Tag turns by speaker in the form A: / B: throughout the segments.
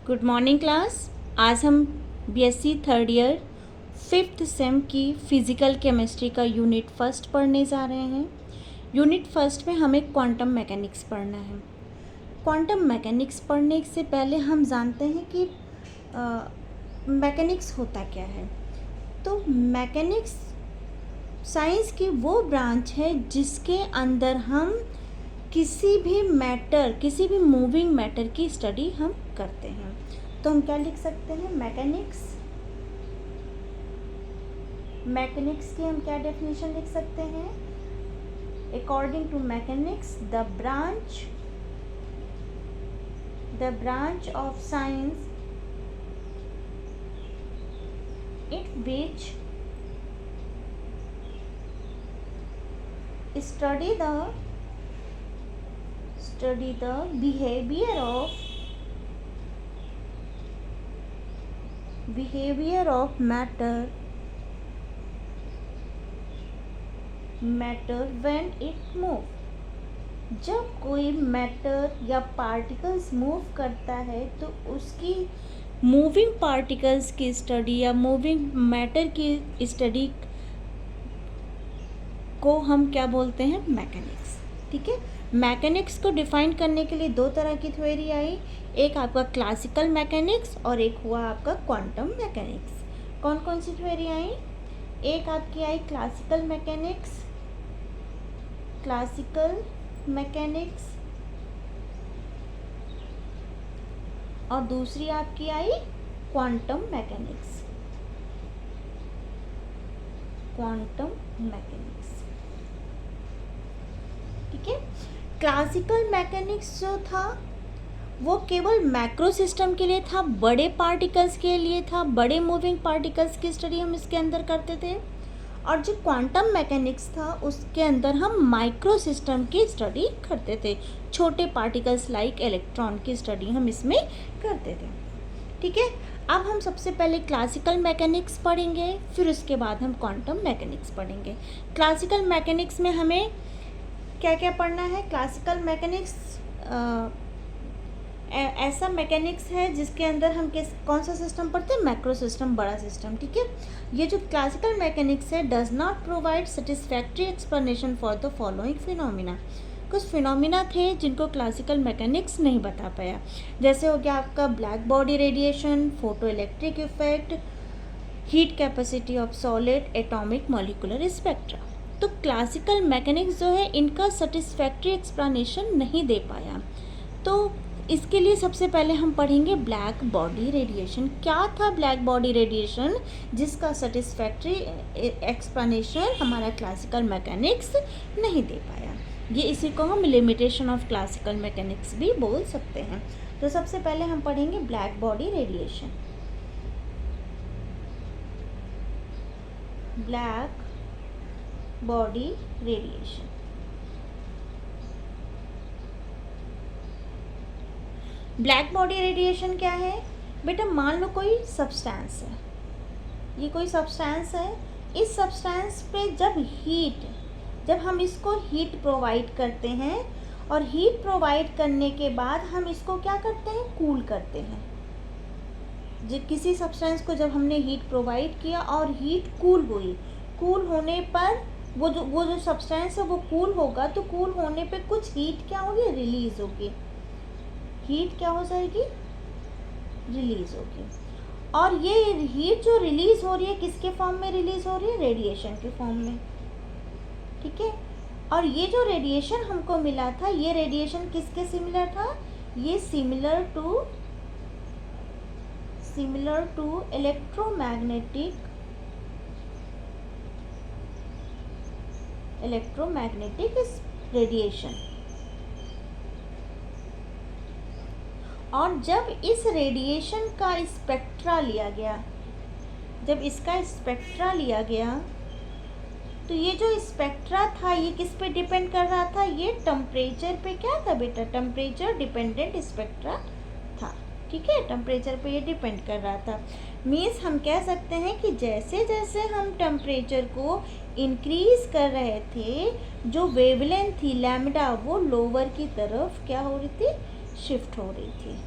A: Good morning class. आज हम BSc third year fifth sem की फिज़िकल केमिस्ट्री का यूनिट फर्स्ट पढ़ने जा रहे हैं। यूनिट फर्स्ट में हमें क्वांटम मैकेनिक्स पढ़ना है। क्वांटम मैकेनिक्स पढ़ने से पहले हम जानते हैं कि मैकेनिक्स होता क्या है। तो मैकेनिक्स साइंस की वो ब्रांच है जिसके अंदर हम किसी भी मूविंग मैटर की स्टडी हम करते हैं। तो हम क्या लिख सकते हैं, मैकेनिक्स की हम क्या डेफिनेशन लिख सकते हैं। According to mechanics the branch of science it which study the behavior of matter when it move। जब कोई मैटर या पार्टिकल्स मूव करता है तो उसकी मूविंग पार्टिकल्स की स्टडी या मूविंग मैटर की स्टडी को हम क्या बोलते हैं, मैकेनिक्स। ठीक है, मैकेनिक्स को डिफाइन करने के लिए दो तरह की थ्योरी आई, एक आपका क्लासिकल मैकेनिक्स और एक हुआ आपका क्वांटम मैकेनिक्स। कौन कौन सी थ्योरी आई, एक आपकी आई क्लासिकल मैकेनिक्स और दूसरी आपकी आई क्वांटम मैकेनिक्स। ठीक है, क्लासिकल मैकेनिक्स जो था वो केवल मैक्रो सिस्टम के लिए था, बड़े पार्टिकल्स के लिए था, बड़े मूविंग पार्टिकल्स की स्टडी हम इसके अंदर करते थे। और जो क्वांटम मैकेनिक्स था उसके अंदर हम माइक्रो सिस्टम की स्टडी करते थे, छोटे पार्टिकल्स लाइक इलेक्ट्रॉन की स्टडी हम इसमें करते थे। ठीक है, अब हम सबसे पहले क्लासिकल मैकेनिक्स पढ़ेंगे, फिर उसके बाद हम क्वांटम मैकेनिक्स पढ़ेंगे। क्लासिकल मैकेनिक्स में हमें क्या क्या पढ़ना है। क्लासिकल मैकेनिक्स ऐसा मैकेनिक्स है जिसके अंदर हम कौन सा सिस्टम पढ़ते हैं, मैक्रो सिस्टम, बड़ा सिस्टम। ठीक है, ये जो क्लासिकल मैकेनिक्स है does not provide satisfactory explanation for the following phenomena. कुछ फिनोमिना थे जिनको क्लासिकल मैकेनिक्स नहीं बता पाया, जैसे हो गया आपका black body radiation, photo electric effect, heat capacity of solid, atomic molecular spectra. तो क्लासिकल मैकेनिक्स जो है इनका सेटिस्फैक्ट्री एक्सप्लेनेशन नहीं दे पाया। तो इसके लिए सबसे पहले हम पढ़ेंगे ब्लैक बॉडी रेडिएशन। क्या था ब्लैक बॉडी रेडिएशन जिसका सेटिस्फैक्ट्री एक्सप्लेनेशन हमारा क्लासिकल मैकेनिक्स नहीं दे पाया। ये इसी को हम लिमिटेशन ऑफ क्लासिकल मैकेनिक्स भी बोल सकते हैं। तो सबसे पहले हम पढ़ेंगे black body radiation. Black body radiation, black body radiation क्या है बेटा, मान लो कोई सब्सटेंस है, ये कोई सब्सटेंस है, इस सब्सटेंस पे जब हम इसको हीट प्रोवाइड करते हैं और हीट प्रोवाइड करने के बाद हम इसको क्या करते हैं, कूल करते हैं। जब किसी सब्सटेंस को जब हमने हीट प्रोवाइड किया और हीट कूल हुई, कूल होने पर वो जो सब्सटेंस है वो कूल होगा, तो कूल होने पे कुछ हीट क्या होगी, रिलीज होगी। हीट क्या हो जाएगी, रिलीज होगी। और ये हीट जो रिलीज हो रही है किसके फॉर्म में रिलीज हो रही है, रेडिएशन के फॉर्म में। ठीक है, और ये जो रेडिएशन हमको मिला था, ये रेडिएशन किसके सिमिलर था, ये सिमिलर टू इलेक्ट्रोमैग्नेटिक रेडिएशन। और जब इस रेडिएशन का स्पेक्ट्रा लिया गया, तो ये जो स्पेक्ट्रा था ये किस पे डिपेंड कर रहा था, ये टेम्परेचर पे क्या था बेटा, टेम्परेचर डिपेंडेंट स्पेक्ट्रा था। ठीक है, टेम्परेचर पे ये डिपेंड कर रहा था। मीन्स हम कह सकते हैं कि जैसे जैसे हम टेम्परेचर को इंक्रीज कर रहे थे, जो वेवलेंथ थी लैम्डा वो लोअर की तरफ क्या हो रही थी, शिफ्ट हो रही थी।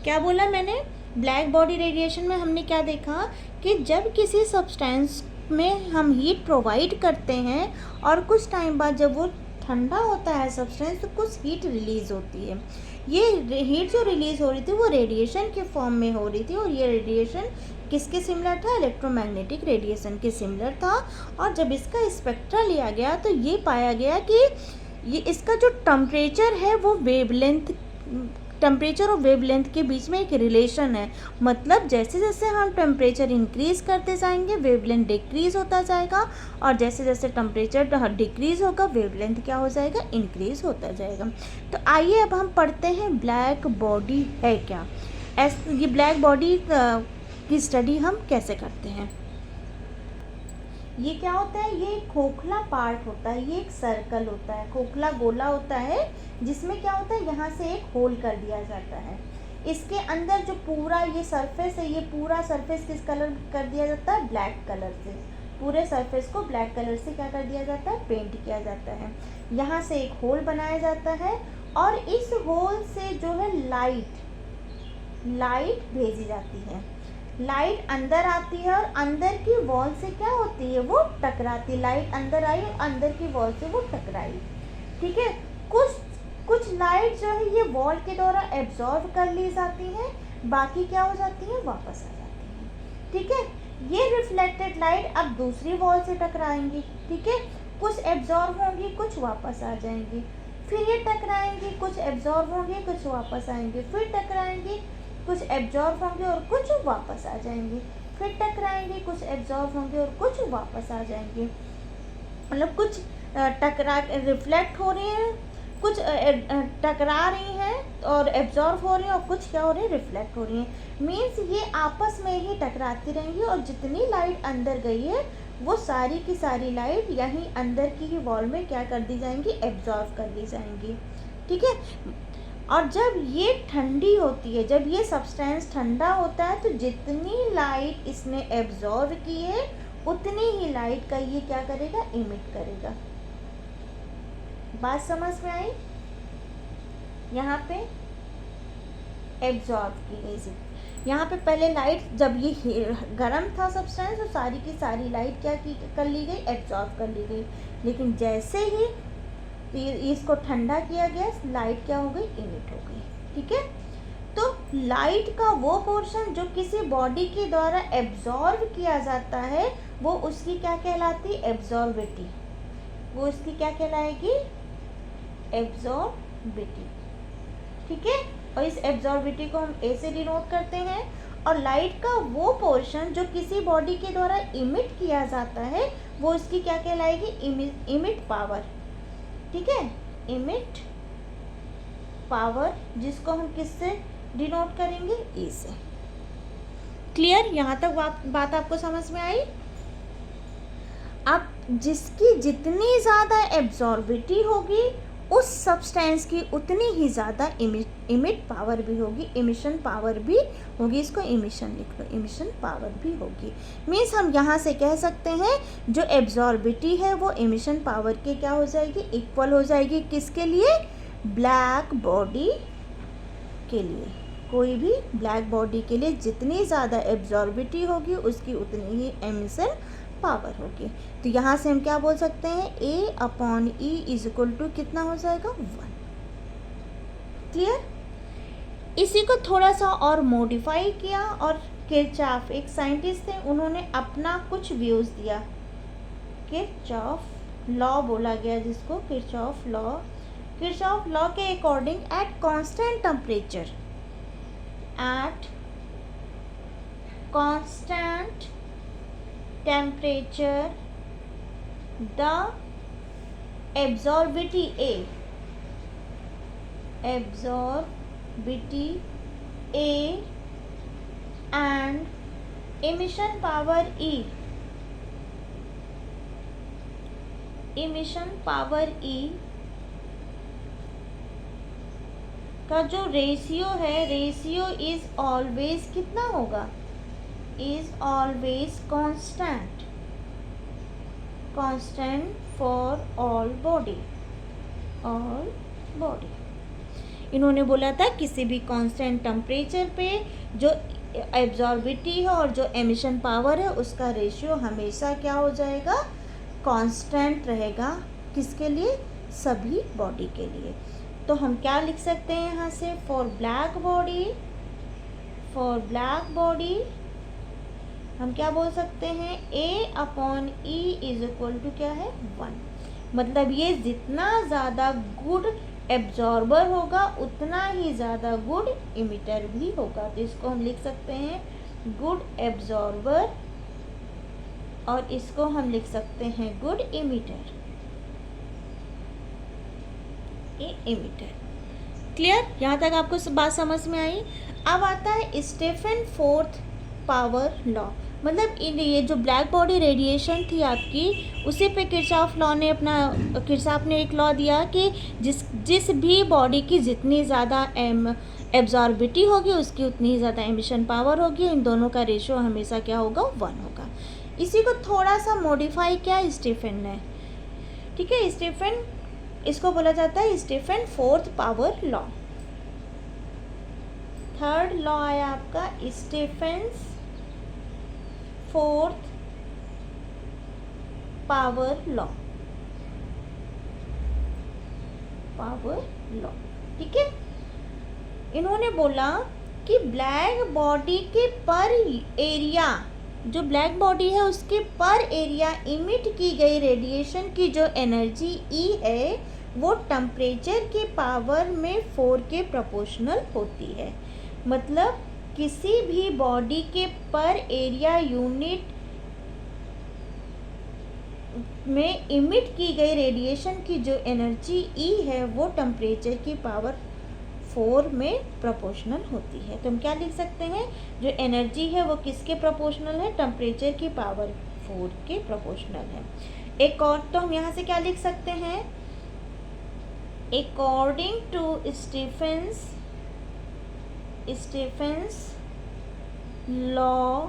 A: क्या बोला मैंने? ब्लैक बॉडी रेडिएशन में हमने क्या देखा कि जब किसी सब्सटेंस में हम हीट प्रोवाइड करते हैं और कुछ टाइम बाद जब वो ठंडा होता है सब्सटेंस तो कुछ हीट रिलीज़ होती है। ये हीट जो रिलीज़ हो रही थी वो रेडिएशन के फॉर्म में हो रही थी, और ये रेडिएशन किसके सिमिलर था? इलेक्ट्रोमैग्नेटिक रेडिएशन के सिमिलर था। और जब इसका स्पेक्ट्रा लिया गया तो ये पाया गया कि ये इसका जो टेम्परेचर है वो टेम्परेचर और वेवलेंथ के बीच में एक रिलेशन है। मतलब जैसे जैसे हम टेम्परेचर इंक्रीज़ करते जाएंगे वेवलेंथ डिक्रीज़ होता जाएगा, और जैसे जैसे टेम्परेचर डिक्रीज़ होगा वेवलेंथ क्या हो जाएगा? इंक्रीज़ होता जाएगा। तो आइए अब हम पढ़ते हैं ब्लैक बॉडी है क्या। ये ब्लैक बॉडी की स्टडी हम कैसे करते हैं। ये क्या होता है? ये एक खोखला पार्ट होता है, ये एक सर्कल होता है, खोखला गोला होता है, जिसमें क्या होता है यहाँ से एक होल कर दिया जाता है। इसके अंदर जो पूरा ये सरफेस है, ये पूरा सरफेस किस कलर कर दिया जाता है? ब्लैक कलर से। पूरे सरफेस को ब्लैक कलर से क्या कर दिया जाता है? पेंट किया जाता है। यहाँ से एक होल बनाया जाता है और इस होल से जो है लाइट भेजी जाती है। लाइट अंदर आती है और अंदर की वॉल से क्या होती है? वो टकराती। लाइट अंदर आई और अंदर की वॉल से वो टकराई। ठीक है। कुछ लाइट जो है ये वॉल के द्वारा एब्जॉर्ब कर ली जाती है, बाकी क्या हो जाती है? वापस आ जाती है। ठीक है। ये रिफ्लेक्टेड लाइट अब दूसरी वॉल से टकराएंगी। ठीक है। कुछ एब्जॉर्ब होंगी, कुछ वापस आ जाएंगी, फिर ये टकराएंगी, कुछ एब्जॉर्ब होंगी, कुछ वापस आएंगी, फिर टकराएंगी, कुछ एब्जॉर्ब होंगे और कुछ वापस आ जाएंगे, फिर टकराएंगे, कुछ एब्जॉर्ब होंगे और कुछ वापस आ जाएंगे। मतलब कुछ टकरा रिफ्लेक्ट हो रही हैं, कुछ टकरा रही हैं और एब्जॉर्ब हो रही हैं, और कुछ क्या हो रही है? रिफ्लेक्ट हो रही हैं। मीन्स ये आपस में ही टकराती रहेंगी और जितनी लाइट अंदर गई है वो सारी की सारी लाइट यहीं अंदर की ही वॉल में क्या कर दी जाएंगी? एब्जॉर्ब कर ली जाएंगी। ठीक है। और जब ये ठंडी होती है, जब ये सब्सटेंस ठंडा होता है तो जितनी लाइट इसने एब्जॉर्ब की है उतनी ही लाइट का ये क्या करेगा? इमिट करेगा। बात समझ में आई? यहाँ पे एब्जॉर्ब की गई थी। यहाँ पे पहले लाइट जब ये गर्म था सब्सटेंस तो सारी की सारी लाइट क्या कर ली गई? एब्जॉर्ब कर ली गई। लेकिन जैसे ही इसको ठंडा किया गया लाइट क्या हो गई? इमिट हो गई। ठीक है। तो लाइट का वो पोर्शन जो किसी बॉडी के द्वारा एब्जॉर्ब किया जाता है वो उसकी क्या कहलाती? एब्जॉर्बिटी। वो उसकी क्या कहलाएगी? एब्जॉर्बिटी। ठीक है। और इस एब्जॉर्बिटी को हम ए से डिनोट करते हैं। और लाइट का वो पोर्शन जो किसी बॉडी के द्वारा इमिट किया जाता है वो उसकी क्या कहलाएगी? Emit power. ठीक है। इमिट पावर, जिसको हम किससे डिनोट करेंगे? ए से। क्लियर? यहाँ तक बात आपको समझ में आई? अब जिसकी जितनी ज़्यादा एब्जॉर्बिटी होगी उस सब्सटेंस की उतनी ही ज़्यादा इमिट पावर भी होगी, इमिशन पावर भी होगी। इसको इमिशन लिख लो, इमिशन पावर भी होगी। मीन्स हम यहाँ से कह सकते हैं जो एब्जॉर्बिटी है वो इमिशन पावर के क्या हो जाएगी? इक्वल हो जाएगी। किसके लिए? ब्लैक बॉडी के लिए। कोई भी ब्लैक बॉडी के लिए जितनी ज़्यादा एब्जॉर्बिटी होगी उसकी उतनी ही इमिशन पावर होगी। तो यहाँ से हम क्या बोल सकते हैं? A upon E is equal to कितना हो जाएगा? 1। क्लियर? इसी को थोड़ा सा और मॉडिफाई किया और किरचॉफ एक साइंटिस्ट थे, उन्होंने अपना कुछ व्यूज़ दिया। किरचॉफ लॉ बोला गया जिसको, किरचॉफ लॉ। किरचॉफ लॉ के according at constant temperature, at constant temperature the absorbity A and emission power E का जो रेशियो है, रेशियो इज ऑलवेज कितना होगा? is always constant for all body। इन्होंने बोला था किसी भी कांस्टेंट टेम्परेचर पे जो एब्जॉर्बिटी है और जो एमिशन पावर है उसका रेशियो हमेशा क्या हो जाएगा, कांस्टेंट रहेगा। किसके लिए, सभी बॉडी के लिए। तो हम क्या लिख सकते हैं यहाँ से, फॉर ब्लैक बॉडी हम क्या बोल सकते हैं, A/E इज इक्वल टू क्या है 1। मतलब ये जितना ज़्यादा गुड एब्जॉर्बर होगा उतना ही ज़्यादा गुड इमिटर भी होगा। तो इसको हम लिख सकते हैं गुड एब्जॉर्बर और इसको हम लिख सकते हैं गुड इमिटर, क्लियर। यहाँ तक आपको बात समझ में आई। अब आता है स्टीफन फोर्थ पावर लॉ। मतलब ये जो ब्लैक बॉडी रेडिएशन थी आपकी, उसी पे किरचॉफ ने एक लॉ दिया कि जिस भी बॉडी की जितनी ज़्यादा एब्जॉर्बिटी होगी उसकी उतनी ही ज़्यादा एमिशन पावर होगी। इन दोनों का रेशियो हमेशा क्या होगा, 1 होगा। इसी को थोड़ा सा मॉडिफाई किया स्टीफन ने, ठीक है। स्टीफन, इसको बोला जाता है Stefan fourth power law. Third law आया आपका स्टीफन्स फोर्थ पावर लॉ, ठीक है। इन्होंने बोला कि ब्लैक बॉडी के पर एरिया, जो ब्लैक बॉडी है उसके पर एरिया इमिट की गई रेडिएशन की जो एनर्जी E है वो टेम्परेचर के पावर में 4 के प्रोपोर्शनल होती है। मतलब किसी भी बॉडी के पर एरिया यूनिट में इमिट की गई रेडिएशन की जो एनर्जी E है वो टेम्परेचर की पावर 4 में प्रोपोर्शनल होती है। तो हम क्या लिख सकते हैं, जो एनर्जी है वो किसके प्रोपोर्शनल है, टेम्परेचर की पावर 4 के प्रोपोर्शनल है। एक और तो हम यहाँ से क्या लिख सकते हैं, according to Stefan's law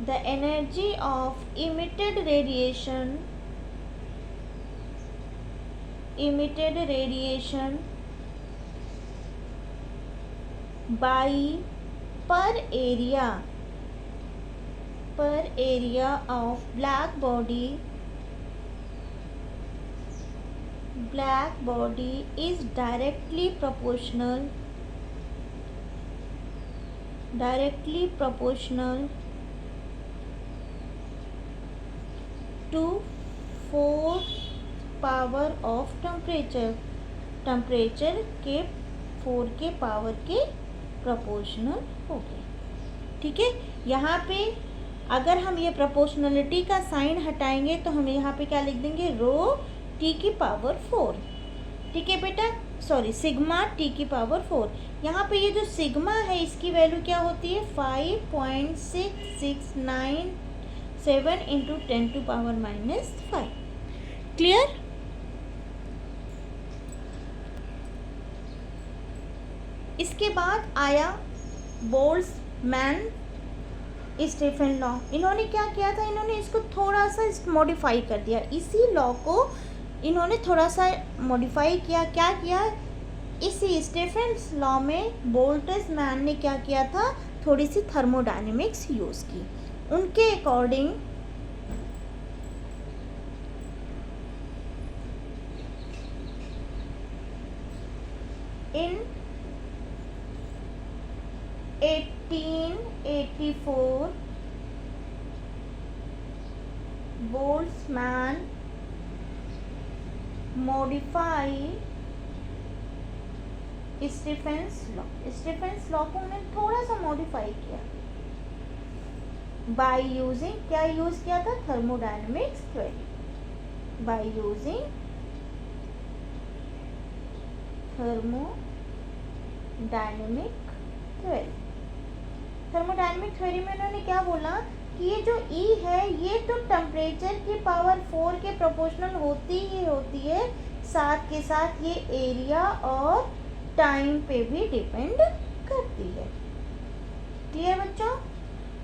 A: the energy of emitted radiation by per area of black body is directly proportional to 4 power of temperature के 4 के पावर के प्रोपोर्शनल हो गए, ठीक है। यहाँ पे अगर हम ये प्रोपोर्शनलिटी का साइन हटाएंगे तो हम यहाँ पे क्या लिख देंगे, रो T की पावर 4, ठीक है बेटा, सॉरी सिग्मा T की पावर 4। यहाँ पे ये जो सिग्मा है इसकी वैल्यू क्या होती है, 5.6697 इंटू 10 टू पावर -5, क्लियर। इसके बाद आया बोल्ट्जमैन स्टीफन लॉ। इन्होंने क्या किया था, इन्होंने इसको थोड़ा सा मॉडिफाई कर दिया। इसी लॉ को इन्होंने थोड़ा सा मॉडिफाई किया। क्या किया, इसी स्टीफन लॉ में बोल्ट्जमैन ने क्या किया था, थोड़ी सी थर्मोडायनेमिक्स यूज़ की। उनके अकॉर्डिंग इन 1884 बोल्ट्जमैन मॉडिफाई स्टीफन्स लॉ को उन्होंने थोड़ा सा मॉडिफाई किया बाय यूजिंग, क्या यूज किया था, thermodynamics theory, by using thermodynamic theory में उन्होंने क्या बोला कि ये जो E है ये तो टेम्परेचर की पावर 4 के प्रोपोर्शनल होती ही होती है, साथ के साथ ये एरिया और टाइम पे भी डिपेंड करती है। क्लियर बच्चों,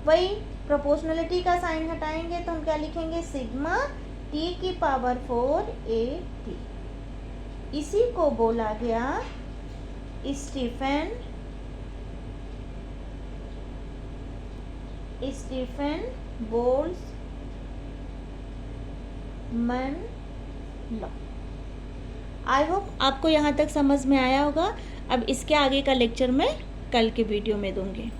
A: वही प्रोपोर्शनलिटी का साइन हटाएंगे तो हम क्या लिखेंगे, सिग्मा T टी की पावर 4 ए टी। इसी को बोला गया Stefan Boltzmann law. I hope आपको यहाँ तक समझ में आया होगा। अब इसके आगे का लेक्चर मैं कल के वीडियो में दूंगी।